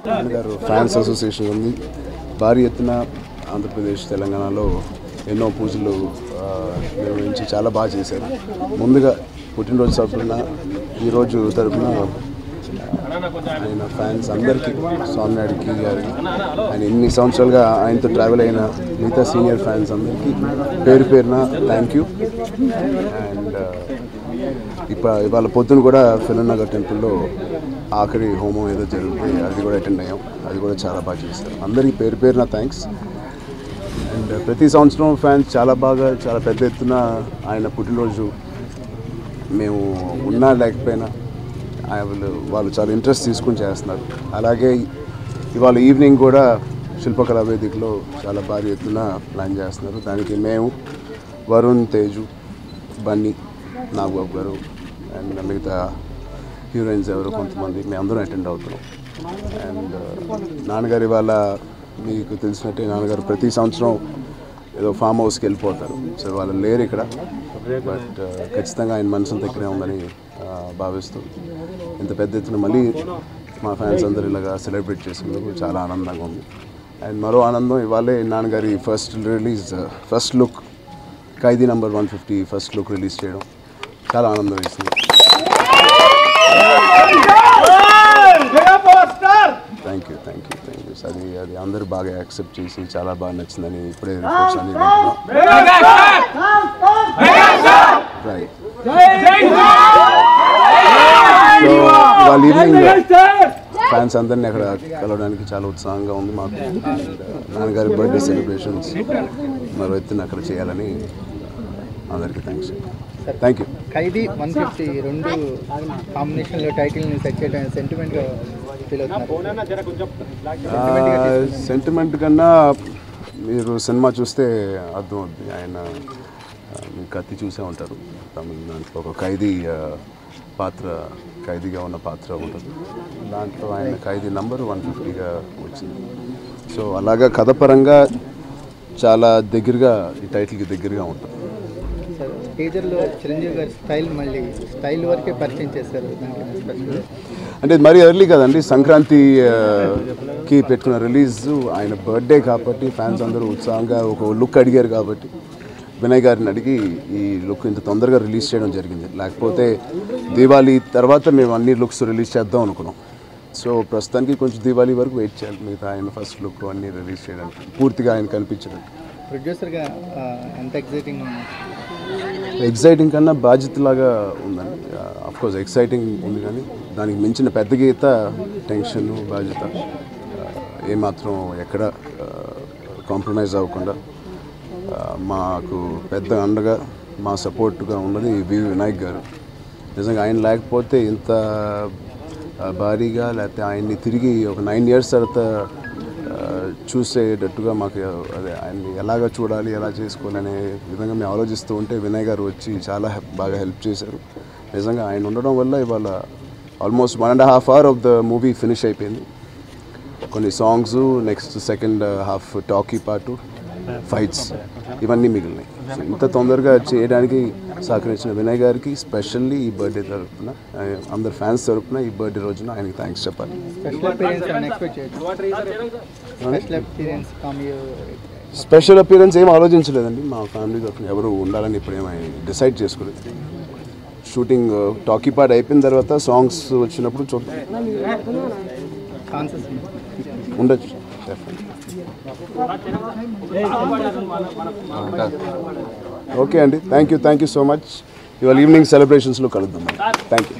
నాన్నగారు fans association ఉంది. భారీ ఎత్తున ఆంధ్రప్రదేశ్ తెలంగాణలో ఎన్నో పూజలు నిర్వహించి చాలా బాగా చేశారు. ముందుగా పుట్టినరోజు తరపున ఈరోజు తరపున ఆయన ఫ్యాన్స్ అందరికీ, స్వామినాయుడికి గారికి, ఆయన ఇన్ని సంవత్సరాలుగా ఆయనతో ట్రావెల్ అయిన మిగతా సీనియర్ ఫ్యాన్స్ అందరికీ పేరు పేరున థ్యాంక్ యూ. అండ్ ఇవాళ పొద్దున కూడా ఫిలింనగర్ టెంపుల్లో ఆఖరి హోమం ఏదో జరుగుతుంది, అది కూడా అటెండ్ అయ్యాం. అది కూడా చాలా బాగా చేస్తారు. అందరికీ పేరు పేరున థ్యాంక్స్. అండ్ ప్రతి సంవత్సరం ఫ్యాన్స్ చాలా పెద్ద ఎత్తున ఆయన పుట్టినరోజు మేము ఉన్నా లేకపోయినా వాళ్ళు చాలా ఇంట్రెస్ట్ తీసుకుని చేస్తున్నారు. అలాగే ఇవాళ ఈవినింగ్ కూడా శిల్పకళా వేదికలో చాలా భారీ ఎత్తున ప్లాన్ చేస్తున్నారు. దానికి మేము, వరుణ్, తేజు, బన్నీ, నాగబాబు గారు అండ్ మిగతా హీరోయిన్స్ ఎవరు కొంతమంది మేమందరం అటెండ్ అవుతున్నాం. అండ్ నాన్నగారు ఇవాళ మీకు తెలిసినట్టే నాన్నగారు ప్రతి సంవత్సరం ఏదో ఫామ్ హౌస్కి వెళ్ళిపోతారు. సో వాళ్ళు లేరు ఇక్కడ, బట్ ఖచ్చితంగా ఆయన మనసు దగ్గరే ఉందని భావిస్తూ ఇంత పెద్ద ఎత్తున మళ్ళీ మా ఫ్యాన్స్ అందరూ ఇలాగా సెలబ్రేట్ చేసుకున్నందుకు చాలా ఆనందంగా ఉంది. అండ్ మరో ఆనందం, ఇవాళే నాన్నగారి ఫస్ట్ లుక్ ఖైదీ నంబర్ 150 ఫస్ట్ లుక్ రిలీజ్ చేయడం చాలా ఆనందం వేస్తుంది. Thank you. అది అందరూ బాగా యాక్సెప్ట్ చేసి చాలా బాగా నచ్చిందని ఇప్పుడే రిపోర్ట్స్ అన్ని రైట్. సో ఇవాళ ఈవినింగ్ ఫ్యాన్స్ అందరినీ అక్కడ కలవడానికి చాలా ఉత్సాహంగా ఉంది మాకు. నాన్నగారి బర్త్డే సెలబ్రేషన్స్ మరో ఎత్తున అక్కడ చేయాలని అందరికీ థ్యాంక్ యూ. ఖైదీ 150 రెండు కాంబినేషన్లో టైటిల్ని సెట్ చేయడం సెంటిమెంట్గా ఫీల్ అవుతున్నారు? సెంటిమెంట్ కన్నా మీరు సినిమా చూస్తే అర్థమవుతుంది. ఆయన మీకు కత్తి చూసే ఉంటారు, తమిళ దాంట్లో ఒక ఖైదీగా ఉన్న పాత్ర ఉంటుంది. దాంట్లో ఆయన ఖైదీ నంబర్ 150గా వచ్చింది. సో అలాగా కథపరంగా చాలా దగ్గరగా ఈ టైటిల్కి దగ్గరగా ఉంటుంది. టీజర్లో చిరంజీవి గారి స్టైల్ వరకే పరిచయం చేశారు. అంటే మరీ ఎర్లీ కదండి, సంక్రాంతికి పెట్టుకున్న రిలీజ్, ఆయన బర్త్డే కాబట్టి ఫ్యాన్స్ అందరూ ఉత్సాహంగా ఒక లుక్ అడిగారు కాబట్టి వినయ్ గారిని అడిగి ఈ లుక్ ఇంత తొందరగా రిలీజ్ చేయడం జరిగింది. లేకపోతే దీవాళీ తర్వాత మేము అన్ని లుక్స్ రిలీజ్ చేద్దాం అనుకున్నాం. సో ప్రస్తుతానికి కొంచెం దీవాళీ వరకు వెయిట్ చేయాలి మిగతా ఆయన ఫస్ట్ లుక్ అన్నీ రిలీజ్ చేయడానికి, పూర్తిగా ఆయన కనిపించడం. ప్రొడ్యూసర్గా ఎంత ఎగ్జైటింగ్ కన్నా బాధ్యతలాగా ఉందండి. అఫ్కోర్స్ ఎక్సైటింగ్ ఉంది, కానీ దానికి మించిన పెద్ద గీత టెన్షన్, బాధ్యత. ఏమాత్రం ఎక్కడ కాంప్రమైజ్ అవ్వకుండా మాకు పెద్ద అండగా మా సపోర్ట్గా ఉన్నది వినాయక్ గారు. నిజంగా ఆయన లేకపోతే ఇంత భారీగా, లేకపోతే ఆయన్ని తిరిగి ఒక 9 years తర్వాత చూసేటట్టుగా మాకు అదే ఆయన్ని ఎలాగ చూడాలి, ఎలా చేసుకోవాలనే విధంగా మేము ఆలోచిస్తూ ఉంటే వినయ్ గారు వచ్చి చాలా బాగా హెల్ప్ చేశారు. నిజంగా ఆయన ఉండడం వల్ల ఇవాళ almost 1.5 hours of the movie finish అయిపోయింది. కొన్ని songs, next second half talkie part, fights ఇవన్నీ మిగిలినాయి. సో ఇంత తొందరగా చేయడానికి సహకరించిన వినయ్ గారికి స్పెషల్లీ ఈ బర్త్డే తరపున, అందరు ఫ్యాన్స్ తరపున ఈ బర్త్డే రోజున ఆయనకి థ్యాంక్స్ చెప్పాలి. స్పెషల్ అపియరెన్స్ ఏం ఆలోచించలేదండి. మా ఫ్యామిలీ తరఫున ఎవరు ఉండాలని ఇప్పుడు ఏమీ డిసైడ్ చేసుకోలేదు. షూటింగ్ టాకీ పార్ట్ అయిపోయిన తర్వాత సాంగ్స్ వచ్చినప్పుడు చూద్దాం, ఉండొచ్చు. ఓకే అండి, థ్యాంక్ యూ సో మచ్. ఇవాళ ఈవినింగ్ సెలబ్రేషన్స్లో కలుద్దాం. Thank you.